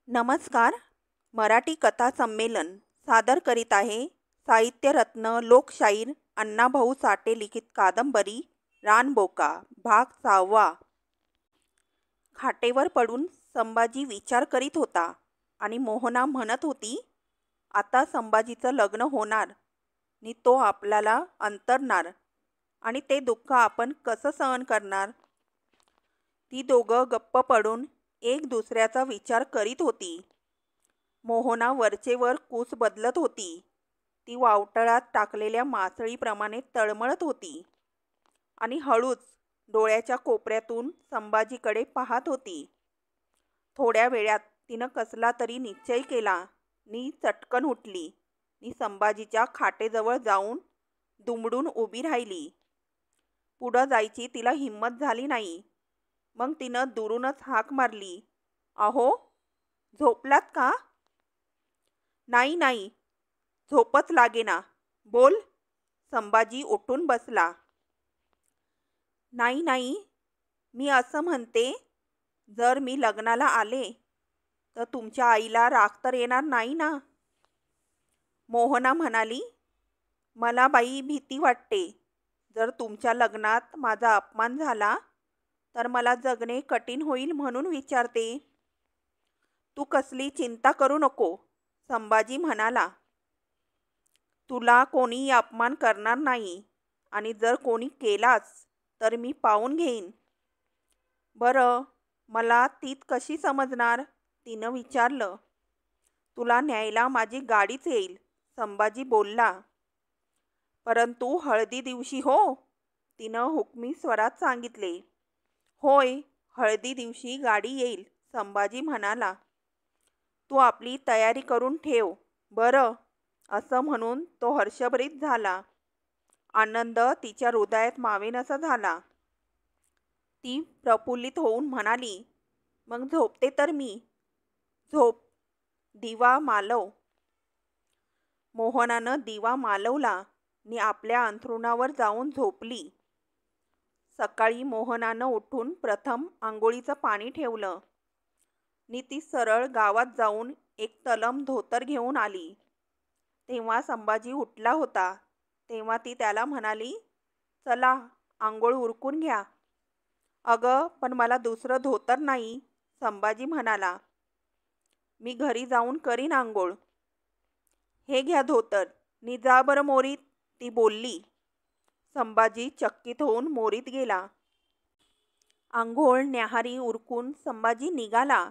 नमस्कार. मराठी कथा संमेलन सादर करीत आहे साहित्यरत्न लोकशाहीर अण्णाभाऊ साठे लिखित कादंबरी रानबोका भाग 6. खाटेवर पडून संभाजी विचार करीत होता आणि मोहना म्हणत होती, आता संभाजीचं लग्न होणार नि तो आपल्याला अंतरणार आणि ते दुःख आपण कसं सहन करणार. ती दोघं गप्प पडून एक दुसऱ्याचा विचार करीत होती. मोहना वरचेवर कूस बदलत होती. ती वावटळात टाकलेल्या मासळीप्रमाणे तळमळत होती आणि हळूच डोळ्याच्या कोपऱ्यातून संभाजीकडे पाहत होती. थोड्या वेळात तिनं कसला तरी निश्चय केला नि चटकन उठली नि संभाजीच्या खाटेजवळ जाऊन दुमडून उभी राहिली. पुढं जायची तिला हिंमत झाली नाही. मग तिनं दुरूनच हाक मारली, अहो, झोपलात का? नाही नाही, झोपच लागेना. बोल. संभाजी उठून बसला. नाही नाही, मी असं म्हणते, जर मी लग्नाला आले तर तुमच्या आईला राग तर येणार नाही ना? मोहना म्हणाली, मला बाई भीती वाटते. जर तुमच्या लग्नात माझा अपमान झाला तर मला जगणे कठीण होईल म्हणून विचारते. तू कसली चिंता करू नको, संभाजी म्हणाला. तुला कोणी अपमान करणार नाही आणि जर कोणी केलाच तर मी पाहून घेईन. बरं, मला तीत कशी समजणार? तिनं विचारलं. तुला न्यायला माझी गाडीच येईल, संभाजी बोलला. परंतु हळदी दिवशी हो, तिनं हुकमी स्वरात सांगितले. होय, हळदी दिवशी गाडी येईल, संभाजी म्हणाला. तू आपली तयारी करून ठेव. बरं, असं म्हणून तो हर्षभरीत झाला. आनंद तिच्या हृदयात मावेनासा झाला. ती प्रफुल्लित होऊन म्हणाली, मग झोपते तर मी. झोप, दिवा मालव. मोहनानं दिवा मालवला नि आपल्या अंथरुणावर जाऊन झोपली. सकाळी मोहनानं उठून प्रथम आंघोळीचं पाणी ठेवलं नि ती सरळ गावात जाऊन एक तलम धोतर घेऊन आली. तेव्हा संभाजी उठला होता. तेव्हा ती त्याला म्हणाली, चला आंघोळ उरकून घ्या. अगं, पण मला दुसरं धोतर नाही, संभाजी म्हणाला. मी घरी जाऊन करीन आंघोळ. हे घ्या धोतर नि जा बरं मोरीत, ती बोलली. संभाजी चकित होऊन मोरीत गेला. आंघोळ न्याहारी उरकून संभाजी निघाला.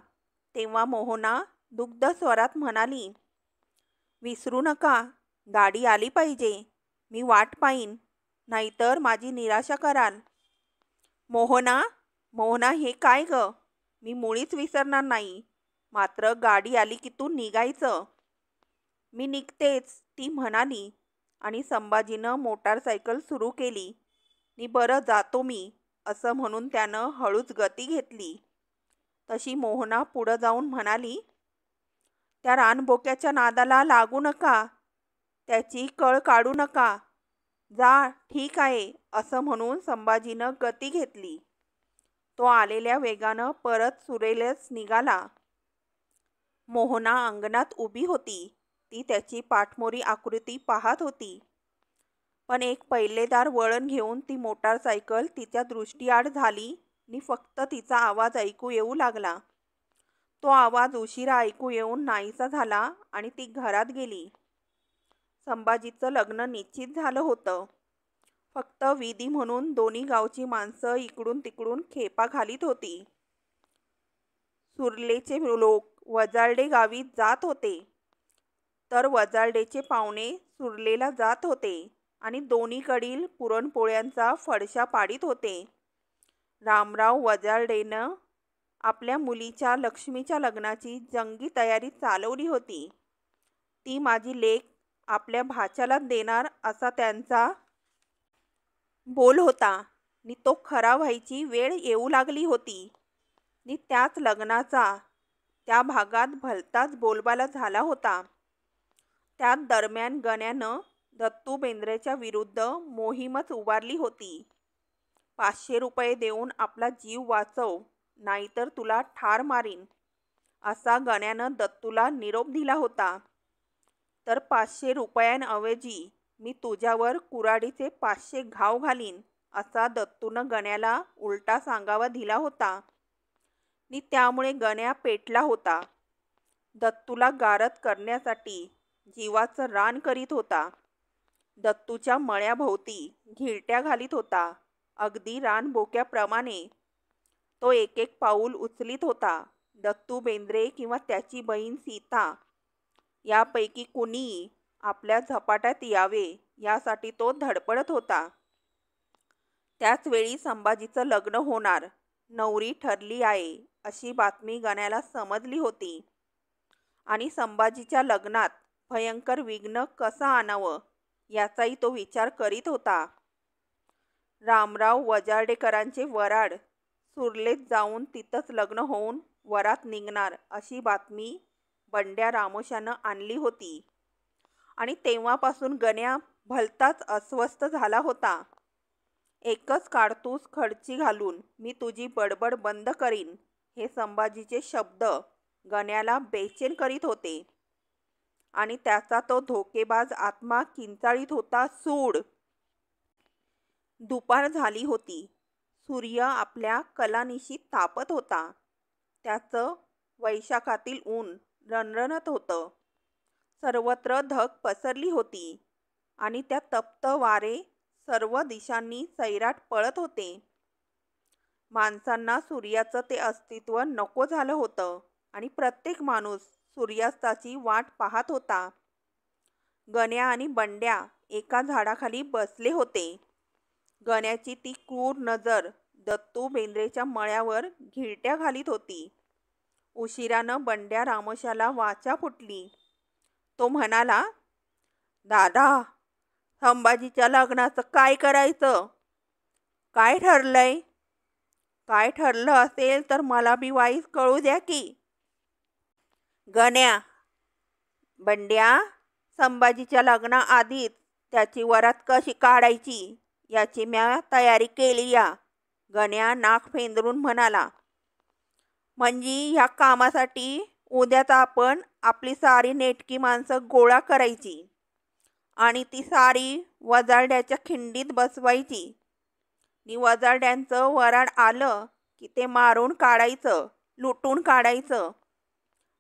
तेव्हा मोहना दुग्ध स्वरात म्हणाली, विसरू नका, गाडी आली पाहिजे. मी वाट पाहीन, नाहीतर माझी निराशा कराल. मोहना, मोहना, हे काय ग? मी मुळीच विसरणार नाही. मात्र गाडी आली की तू निघायचं. मी निघतेच, ती म्हणाली आणि संभाजीनं मोटारसायकल सुरू केली नि बरं जातो मी, असं म्हणून त्यानं हळूच गती घेतली. तशी मोहना पुढं जाऊन म्हणाली, त्या रानबोक्याच्या नादाला लागू नका, त्याची कळ काढू नका. जा, ठीक आहे, असं म्हणून संभाजीनं गती घेतली. तो आलेल्या वेगानं परत सुरेलच निघाला. मोहना अंगणात उभी होती. ती त्याची पाठमोरी आकृती पाहत होती. पण एक पहिलेदार वळण घेऊन ती मोटारसायकल तिच्या दृष्टीआड झाली नि फक्त तिचा आवाज ऐकू येऊ लागला. तो आवाज उशिरा ऐकू येऊन नाहीसा झाला आणि ती घरात गेली. संभाजीचं लग्न निश्चित झालं होतं. फक्त विधी म्हणून दोन्ही गावची माणसं इकडून तिकडून खेपा घालीत होती. सुरलेचे लोक वजारडे गावी जात होते तर वजारडेचे पाहुणे सुरलेला जात होते आणि दोन्हीकडील पुरणपोळ्यांचा फडशा पाडीत होते. रामराव वजारडेनं आपल्या मुलीच्या लक्ष्मीच्या लग्नाची जंगी तयारी चालवली होती. ती माझी लेक आपल्या भाच्याला देणार असा त्यांचा बोल होता नि तो खरा व्हायची वेळ येऊ लागली होती नि त्याच लग्नाचा त्या भागात भलताच बोलबाला झाला होता. त्यात दरम्यान गण्यानं दत्तू बेंद्रेच्या विरुद्ध मोहीमच उभारली होती. 500 रुपये देऊन आपला जीव वाचव, नाहीतर तुला ठार मारीन, असा गण्यानं दत्तूला निरोप दिला होता. तर 500 रुपयांऐवजी मी तुझ्यावर कुऱ्हाडीचे 500 घाव घालीन असा दत्तूनं गण्याला उलटा सांगावा दिला होता. नि त्यामुळे गण्या पेटला होता. दत्तूला गारद करण्यासाठी जीवाचं रान करीत होता. दत्तूच्या मळ्याभोवती घिरट्या घालीत होता. अगदी रानबोक्याप्रमाणे तो एक एक पाऊल उचलीत होता. दत्तू बेंद्रे किंवा त्याची बहीण सीता यापैकी कुणीही आपल्या झपाट्यात यावे यासाठी तो धडपडत होता. त्याच वेळी संभाजीचं लग्न होणार, नवरी ठरली आहे अशी बातमी गण्याला समजली होती. आणि संभाजीच्या लग्नात भयंकर विघ्न कसं आणावं याचाही तो विचार करीत होता. रामराव वजारडेकरांचे वराड सुरलेत जाऊन तिथंच लग्न होऊन वरात निघणार अशी बातमी बंड्या रामोशानं आणली होती. आणि तेव्हापासून गण्या भलताच अस्वस्थ झाला होता. एकच काडतूस खडची घालून मी तुझी बडबड बंद करीन हे संभाजीचे शब्द गण्याला बेचैन करीत होते. आणि त्याचा तो धोकेबाज आत्मा किंचाळीत होता, सूड. दुपार झाली होती. सूर्य आपल्या कलानिशी तापत होता. त्याचं वैशाखातील ऊन रणरणत होतं. सर्वत्र धग पसरली होती आणि त्या तप्त वारे सर्व दिशांनी सैराट पळत होते. माणसांना सूर्याचं ते अस्तित्व नको झालं होतं आणि प्रत्येक माणूस सूर्यास्ताची वाट पाहत होता. गण्या आणि बंड्या एका झाडाखाली बसले होते. गण्याची ती क्रूर नजर दत्तू बेंद्रेच्या मळ्यावर घिरट्या घालीत होती. उशिरानं बंड्या रामोशाला वाचा फुटली. तो म्हणाला, दादा, संभाजीच्या लग्नाचं काय करायचं? काय ठरलंय? काय ठरलं असेल तर मला बी वाईस कळू द्या की. गण्या, बंड्या, संभाजीच्या लग्नाआधीच त्याची वरात कशी काढायची याची म्या तयारी केली या. गण्या नाक फेंदरून म्हणाला. म्हणजे ह्या कामासाठी उद्याच आपण आपली सारी नेटकी माणसं गोळा करायची आणि ती सारी वजारड्याच्या खिंडीत बसवायची. नि वजारड्यांचं वराड आलं की ते मारून काढायचं, लुटून काढायचं.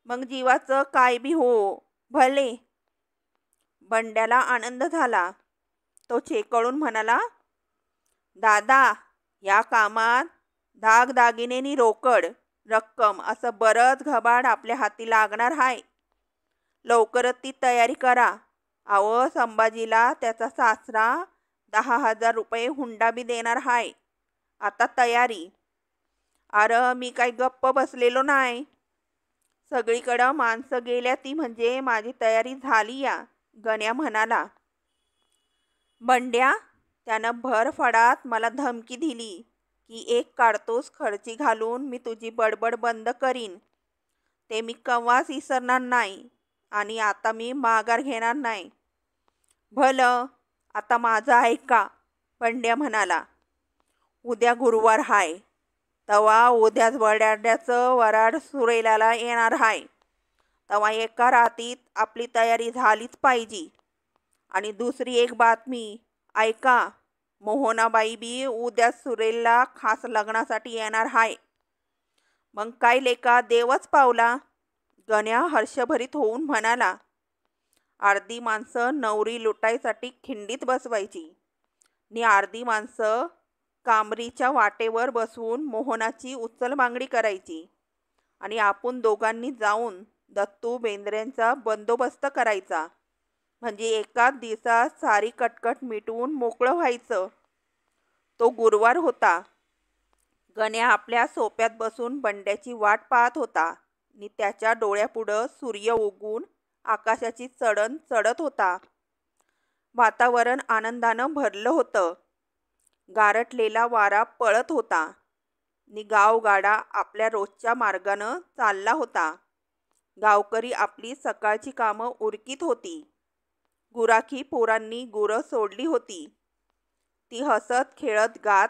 मग जीवाचं काय बी हो, भले. बंड्याला आनंद झाला. तो चेकळून म्हणाला, दादा, या कामात दागदागिनेनी रोकड रक्कम असं बरंच घबाड आपल्या हाती लागणार हाय. लवकरच ती तयारी करा. अहो, संभाजीला त्याचा सासरा 10,000 रुपये हुंडा बी देणार हाय. आता तयारी. अरे मी काही गप्प बसलेलो नाही. सगळीकडं माणसं गेल्या ती म्हणजे माझी तयारी झाली या. गण्या म्हणाला. बंड्या, त्यानं भरफडात मला धमकी दिली की एक काडतूस खडची घालून मी तुझी बडबड बंद करीन. ते मी केव्हाच विसरणार नाही आणि आता मी माघार घेणार नाही. भलं, आता माझं ऐका, बंड्या म्हणाला. उद्या गुरुवार हाय. तवा उद्याच वडाड्याचं वराड सुरेलाला येणार हाय. तवा एका रातीत आपली तयारी झालीच पाहिजे. आणि दुसरी एक बातमी ऐका, मोहनाबाई बी उद्या सुरेलला खास लग्नासाठी येणार हाय. मग काय लेका, देवच पावला. गण्या हर्षभरीत होऊन म्हणाला. अर्धी माणसं नवरी लुटायसाठी खिंडीत बसवायची नि अर्धी माणसं कामरीच्या वाटेवर बसवून मोहनाची उचलबांगडी करायची आणि आपण दोघांनी जाऊन दत्तू बेंद्रेंचा बंदोबस्त करायचा. म्हणजे एकाच दिवसात सारी कटकट मिटवून मोकळं व्हायचं. तो गुरुवार होता. गण्या आपल्या सोप्यात बसून बंड्याची वाट पाहत होता नि त्याच्या डोळ्यापुढं सूर्य उगून आकाशाची चढण चढत होता. वातावरण आनंदानं भरलं होतं. गारटलेला वारा पळत होता नि गावगाडा आपल्या रोजच्या मार्गानं चालला होता. गावकरी आपली सकाळची कामं उरकीत होती. गुराखी पोरांनी गुरं सोडली होती. ती हसत खेळत गात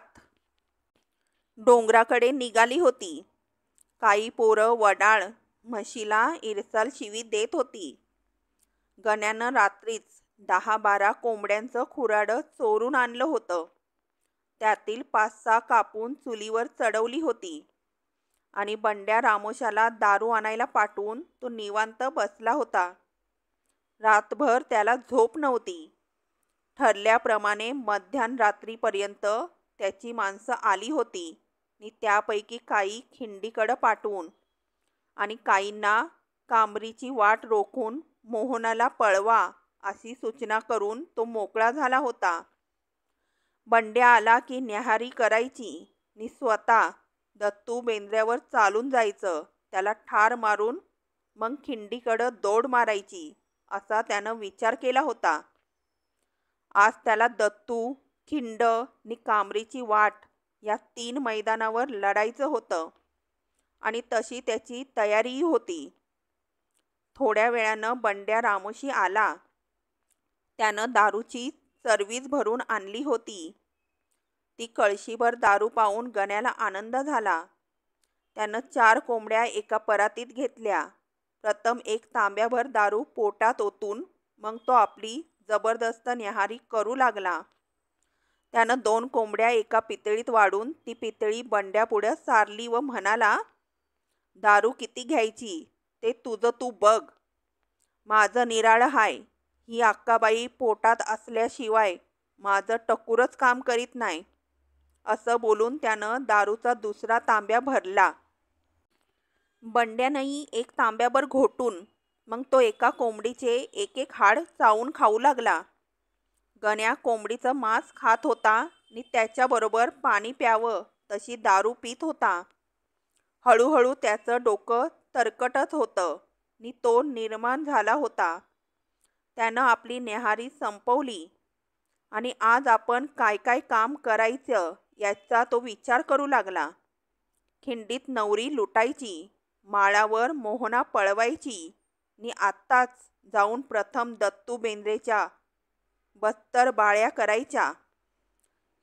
डोंगराकडे निघाली होती. काही पोरं वडाळ म्हशीला इरसाल शिवी देत होती. गण्यानं रात्रीच 10-12 कोंबड्यांचं खुराडं चोरून आणलं होतं. त्यातील 5-6 कापून चुलीवर चढवली होती आणि बंड्या रामोशाला दारू आणायला पाठवून तो निवांत बसला होता. रातभर त्याला झोप नव्हती. ठरल्याप्रमाणे मध्यरात्रीपर्यंत त्याची माणसं आली होती आणि त्यापैकी काही खिंडीकडं पाठवून आणि काहींना कांबरीची वाट रोखून मोहनाला पळवा अशी सूचना करून तो मोकळा झाला होता. बंड्या आला की न्याहारी करायची आणि स्वतः दत्तू बेंद्र्यावर चालून जायचं. त्याला ठार मारून मग खिंडीकडं दौड मारायची असा त्यानं विचार केला होता. आज त्याला दत्तू, खिंड आणि कांबरीची वाट या 3 मैदानावर लढायचं होतं आणि तशी त्याची तयारीही होती. थोड्या वेळानं बंड्या रामोशी आला. त्यानं दारूची चरवीज भरून आणली होती. ती कळशीभर दारू पाहून गण्याला आनंद झाला. त्यानं 4 कोंबड्या एका परातीत घेतल्या. प्रथम 1 तांब्याभर दारू पोटात ओतून मग तो आपली जबरदस्त न्याहारी करू लागला. त्यानं 2 कोंबड्या एका पितळीत वाढून ती पितळी बंड्यापुढं सारली व म्हणाला, दारू किती घ्यायची ते तुझं तू बघ. माझं निराळं हाय. ही अक्काबाई पोटात असल्याशिवाय माझं टकुरच काम करीत नाही. असं बोलून त्यानं दारूचा दुसरा तांब्या भरला. बंड्यानंही 1 तांब्याभर घोटून मग तो एका कोंबडीचे 1-1 हाड चावून खाऊ लागला. गण्या कोंबडीचं मांस खात होता आणि त्याच्याबरोबर पाणी प्यावं तशी दारू पीत होता. हळूहळू त्याचं डोकं तरकटत होतं आणि तो निर्माण झाला होता. त्यानं आपली न्याहारी संपवली आणि आज आपण काय काय काम करायचं याचा तो विचार करू लागला. खिंडीत नवरी लुटायची, माळावर मोहना पळवायची आणि आत्ताच जाऊन प्रथम दत्तू बेंद्रेच्या बस्तर बाळ्या करायच्या.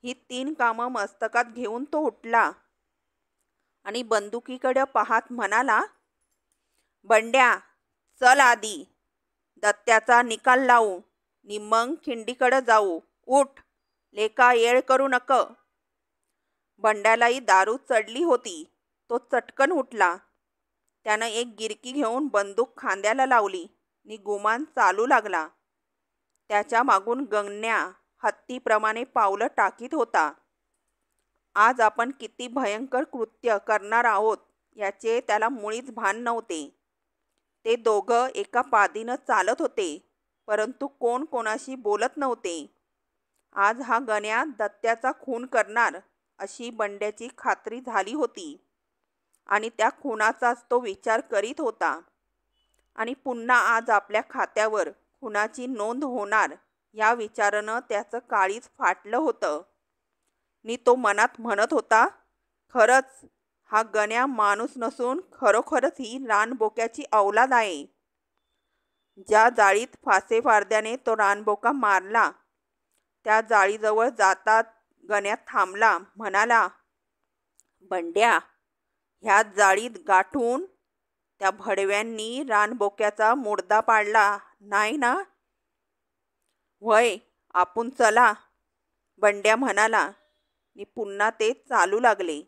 ही 3 कामं मस्तकात घेऊन तो उठला आणि बंदुकीकडे पाहत म्हणाला, बंड्या चल आधी दत्त्याचा निकाल लावू नि मग खिंडीकडे जाऊ. उठ, लेका येळ करू नक. बंड्यालाही दारू चढली होती. तो चटकन उठला. त्यानं एक गिरकी घेऊन बंदूक खांद्याला लावली नि गुमान चालू लागला. त्याच्या मागून गण्या हत्तीप्रमाणे पावलं टाकीत होता. आज आपण किती भयंकर कृत्य करणार आहोत याचे त्याला मुळीच भान नव्हते. ते दोघं एका पादीनं चालत होते, परंतु कोण कोणाशी बोलत नव्हते. आज हा गण्या दत्त्याचा खून करणार अशी बंड्याची खात्री झाली होती आणि त्या खुनाचाच तो विचार करीत होता. आणि पुन्हा आज आपल्या खात्यावर खुनाची नोंद होणार या विचारानं त्याचं काळीज फाटलं होतं. नि तो मनात म्हणत होता, खरंच हा गण्या माणूस नसून खरोखरच ही रानबोक्याची औलाद आहे. ज्या जाळीत फासेपारद्याने तो रानबोका मारला त्या जाळीजवळ जातात गण्या थांबला. म्हणाला, बंड्या, ह्या जाळीत गाठून त्या भडव्यांनी रानबोक्याचा मुर्दा पाडला नाही ना? व्हय, आपण चला, बंड्या म्हणाला नि पुन्हा ते चालू लागले.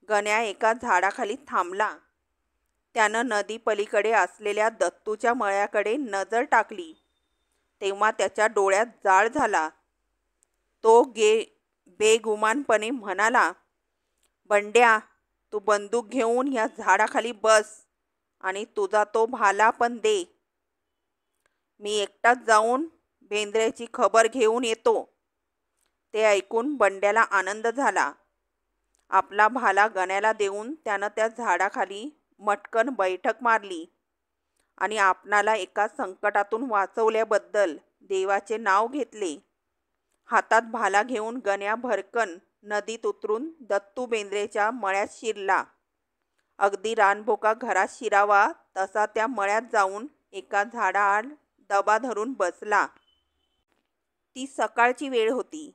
गण्या एका झाडाखाली थांबला. त्यानं नदी पलीकडे असलेल्या दत्तूच्या मळ्याकडे नजर टाकली. तेव्हा त्याच्या डोळ्यात जाळ झाला. तो बेगुमानपणे म्हणाला, बंड्या, तू बंदूक घेऊन या झाडाखाली बस आणि तुझा तो भाला पण दे. मी एकटाच जाऊन बेंद्र्याची खबर घेऊन येतो. ते ऐकून बंड्याला आनंद झाला. आपला भाला गण्याला देऊन त्यानं त्या झाडाखाली मटकन बैठक मारली आणि आपणाला एका संकटातून वाचवल्याबद्दल देवाचे नाव घेतले. हातात भाला घेऊन गण्या भरकन नदीत उतरून दत्तू बेंद्रेच्या मळ्यात शिरला. अगदी रानबोका घरात शिरावा तसा त्या मळ्यात जाऊन एका झाडाआड दबा धरून बसला. ती सकाळची वेळ होती.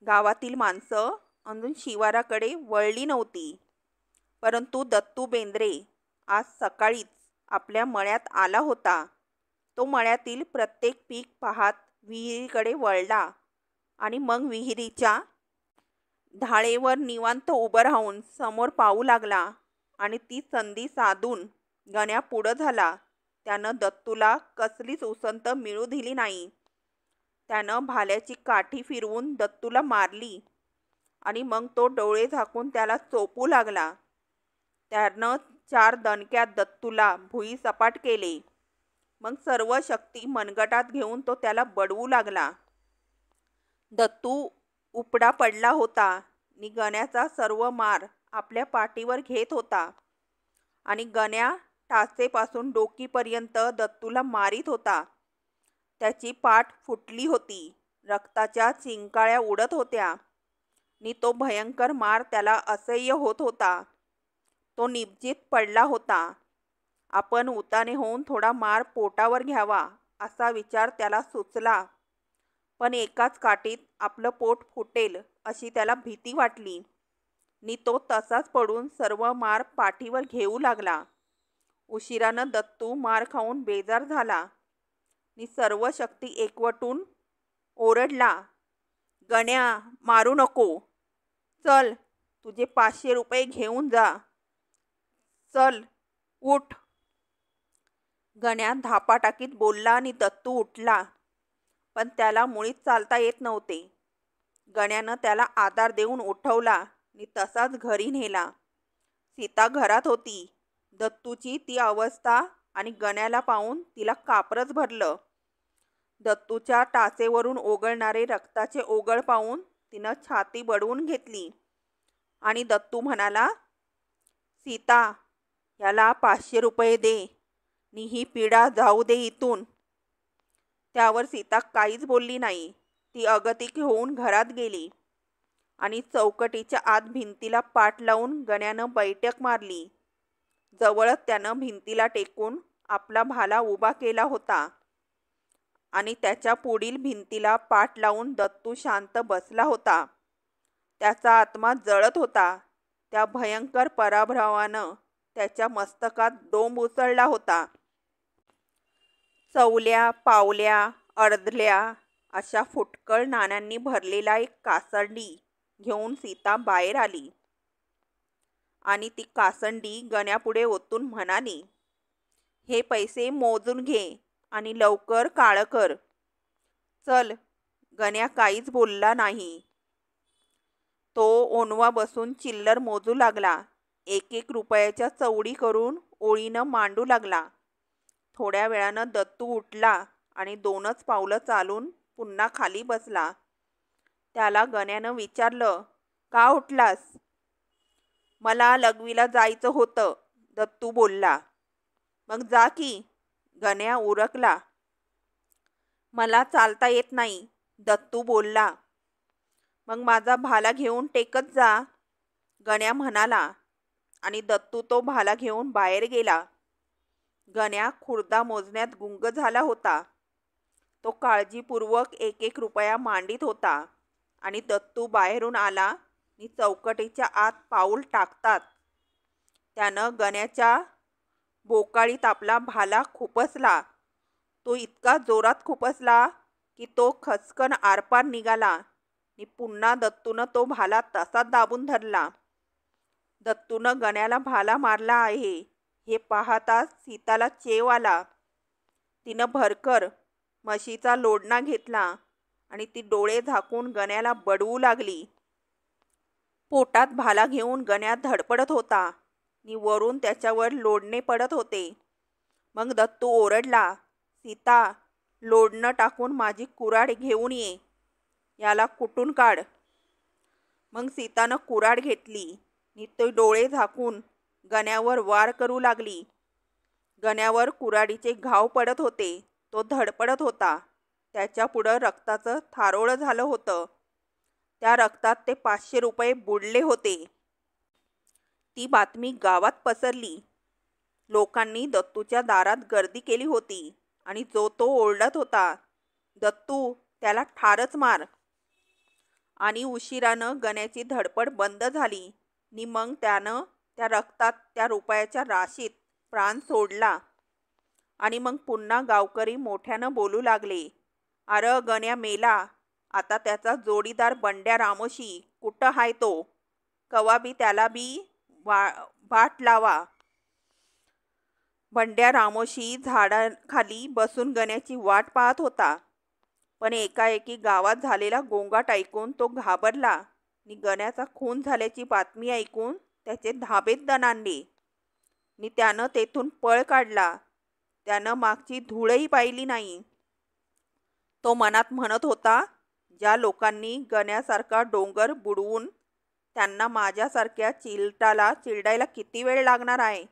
गावातील माणसं अजून शिवाराकडे वळली नव्हती. परंतु दत्तू बेंद्रे आज सकाळीच आपल्या मळ्यात आला होता. तो मळ्यातील प्रत्येक पीक पाहत विहिरीकडे वळला आणि मग विहिरीच्या ढाळेवर निवांत उभं राहून समोर पाहू लागला. आणि ती संधी साधून गण्या पुढं झाला. त्यानं दत्तूला कसलीच उसंत मिळू दिली नाही. त्यानं भाल्याची काठी फिरवून दत्तूला मारली आणि मग तो डोळे झाकून त्याला चोपू लागला. त्यानं 4 दणक्यात दत्तूला भुईसपाट केले. मग सर्व शक्ती मनगटात घेऊन तो त्याला बडवू लागला. दत्तू उपडा पडला होता आणि गण्याचा सर्व मार आपल्या पाठीवर घेत होता आणि गण्या टाचेपासून डोकीपर्यंत दत्तूला मारित होता. त्याची पाठ फुटली होती. रक्ताच्या चिंकाळ्या उडत होत्या आणि तो भयंकर मार त्याला असह्य होत होता. तो निपजीत पडला होता. आपण उताने होऊन थोडा मार पोटावर घ्यावा असा विचार त्याला सुचला. पण एकाच काठीत आपलं पोट फुटेल अशी त्याला भीती वाटली आणि तो तसाच पडून सर्व मार पाठीवर घेऊ लागला. उशिरानं दत्तू मार खाऊन बेजार झाला आणि सर्व शक्ती एकवटून ओरडला, गण्या, मारू नको. चल, तुझे 500 रुपये घेऊन जा. चल, उठ. गण्या धापा टाकीत बोलला आणि दत्तू उठला. पण त्याला मुळीच चालता येत नव्हते. गण्यानं त्याला आधार देऊन उठवला आणि तसाच घरी नेला. सीता घरात होती. दत्तूची ती अवस्था आणि गण्याला पाहून तिला कापरच भरलं. दत्तूच्या टाचेवरून ओघळणारे रक्ताचे ओघळ पाहून तिनं छाती बडवून घेतली आणि दत्तू म्हणाला, सीता, याला 500 रुपये दे आणि ही पीडा जाऊ दे इथून. त्यावर सीता काहीच बोलली नाही. ती अगतिक होऊन घरात गेली आणि चौकटीच्या आत भिंतीला पाठ लावून गण्यानं बैठक मारली. जवळच त्यानं भिंतीला टेकून आपला भाला उभा केला होता आणि त्याच्या पुढील भिंतीला पाठ लावून दत्तू शांत बसला होता. त्याचा आत्मा जळत होता. त्या भयंकर पराभवानं त्याच्या मस्तकात डोंब उसळला होता. चवल्या, पावल्या, अर्धल्या अशा फुटकळ नाण्यांनी भरलेला एक कासंडी घेऊन सीता बाहेर आली आणि ती कासंडी गण्यापुढे ओतून म्हणाली, हे पैसे मोजून घे आणि लवकर काळं कर. चल. गण्या काहीच बोलला नाही. तो ओणवा बसून चिल्लर मोजू लागला. 1-1 रुपयाच्या चवडी करून ओळीनं मांडू लागला. थोड्या वेळानं दत्तू उठला आणि 2च पावलं चालून पुन्हा खाली बसला. त्याला गण्यानं विचारलं, का उठलास? मला लघवीला जायचं होतं, दत्तू बोलला. मग जा की. गण्या उरकला. मला चालता येत नाही, दत्तू बोलला. मग माझा भाला घेऊन टेकत जा, गण्या म्हणाला आणि दत्तू तो भाला घेऊन बाहेर गेला. गण्या खुर्दा मोजण्यात गुंग झाला होता. तो काळजीपूर्वक 1-1 रुपया मांडीत होता आणि दत्तू बाहेरून आला आणि चौकटीच्या आत पाऊल टाकतात त्यानं गण्याच्या बोकाळीत आपला भाला खुपसला. तो इतका जोरात खुपसला की तो खचकन आरपार निघाला आणि पुन्हा दत्तूनं तो भाला तसाच दाबून धरला. दत्तूनं गण्याला भाला मारला आहे हे पाहताच सीताला चेव आला. तिनं भरकर म्हशीचा लोडणा घेतला आणि ती डोळे झाकून गण्याला बडवू लागली. पोटात भाला घेऊन गण्या धडपडत होता आणि वरून त्याच्यावर लोडणे पडत होते. मग दत्तू ओरडला, सीता, लोडणं टाकून माझी कुऱ्हाड घेऊन ये. याला कुटून काढ. मग सीतानं कुऱ्हाड घेतली आणि तो डोळे झाकून गण्यावर वार करू लागली. गण्यावर कुऱ्हाडीचे घाव पडत होते. तो धडपडत होता. त्याच्या पुढं रक्ताचं थारोळं झालं होतं. त्या रक्तात ते 500 रुपये बुडले होते. ती बातमी गावात पसरली. लोकांनी दत्तूच्या दारात गर्दी केली होती आणि जो तो ओरडत होता, दत्तू, त्याला ठारच मार. आणि उशिरानं गण्याची धडपड बंद झाली आणि मग त्यानं त्या रक्तात त्या रुपयाच्या राशीत प्राण सोडला. आणि मग पुन्हा गावकरी मोठ्यानं बोलू लागले, अरे गण्या मेला, आता त्याचा जोडीदार बंड्या रामोशी कुठं हाय तो, कवा बी त्याला बी वाट लावा. बंड्या रामोशी झाडाखाली बसून गण्याची वाट पाहत होता. पण एकाएकी गावात झालेला गोंगाट ऐकून तो घाबरला आणि गण्याचा खून झाल्याची बातमी ऐकून त्याचे धाबेत दणाणले आणि त्यानं तेथून पळ काढला. त्यानं मागची धूळही पाहिली नाही. तो मनात म्हणत होता, ज्या लोकांनी गण्यासारखा डोंगर बुडवून त्यांना माझ्यासारख्या चिलटाला चिरडायला किती वेळ लागणार आहे.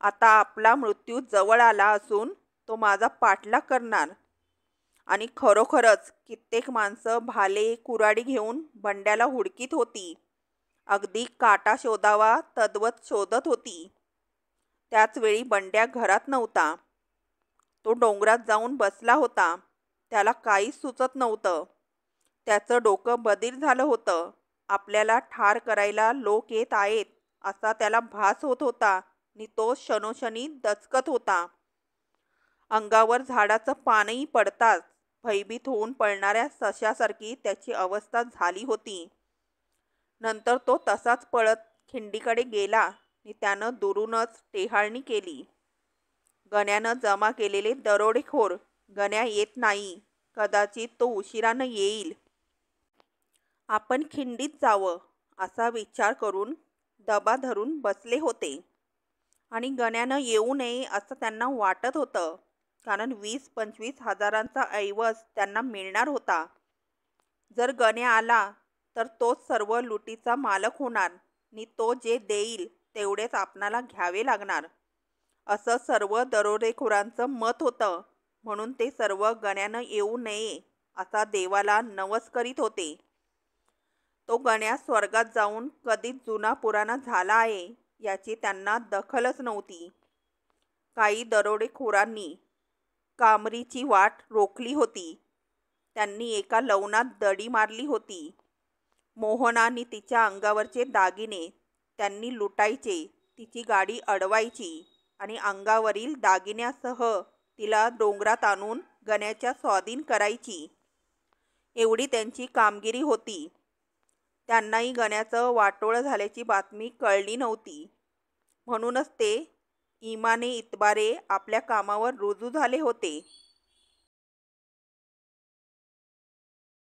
आता आपला मृत्यू जवळ आला असून तो माझा पाठलाग करणार. आणि खरोखरच कित्येक माणसं भाले कुऱ्हाडी घेऊन बंड्याला हुडकीत होती. अगदी काटा शोधावा तद्वत शोधत होती. त्याचवेळी बंड्या घरात नव्हता. तो डोंगरात जाऊन बसला होता. त्याला काहीच सुचत नव्हतं. त्याचं डोकं बधीर झालं होतं. आपल्याला ठार करायला लोक येत आहेत असा त्याला भास होत होता आणि तो क्षणोक्षणी दचकत होता. अंगावर झाडाचं पानही पडताच भयभीत होऊन पळणाऱ्या सशासारखी त्याची अवस्था झाली होती. नंतर तो तसाच पळत खिंडीकडे गेला आणि त्यानं दुरूनच टेहाळणी केली. गण्यानं जमा केलेले दरोडेखोर गण्या येत नाही, कदाचित तो उशिरानं येईल. आपण खिंडीत जावं असा विचार करून दबा धरून बसले होते. आणि गण्यानं येऊ नये असं त्यांना वाटत होतं, कारण 20-25 हजारांचा ऐवज त्यांना मिळणार होता. जर गण्या आला तर तोच सर्व लुटीचा मालक होणार आणि तो जे देईल तेवढेच आपणाला घ्यावे लागणार, असं सर्व दरोडेखोरांचं मत होतं. म्हणून ते सर्व गण्यानं येऊ नये असा देवाला नवस करीत होते. तो गण्या स्वर्गात जाऊन कधीच जुना पुराणा झाला आहे याची त्यांना दखलच नव्हती. काही दरोडेखोरांनी कामरीची वाट रोखली होती. त्यांनी एका लवणात दडी मारली होती. मोहना आणि तिच्या अंगावरचे दागिने त्यांनी लुटायचे, तिची गाडी अडवायची आणि अंगावरील दागिन्यासह तिला डोंगरात आणून गण्याच्या स्वाधीन करायची. एवढी त्यांची कामगिरी होती. त्यांनाही गण्याचं वाटोळं झाल्याची बातमी कळली नव्हती. म्हणूनच ते इमाने इतबारे आपल्या कामावर रुजू झाले होते.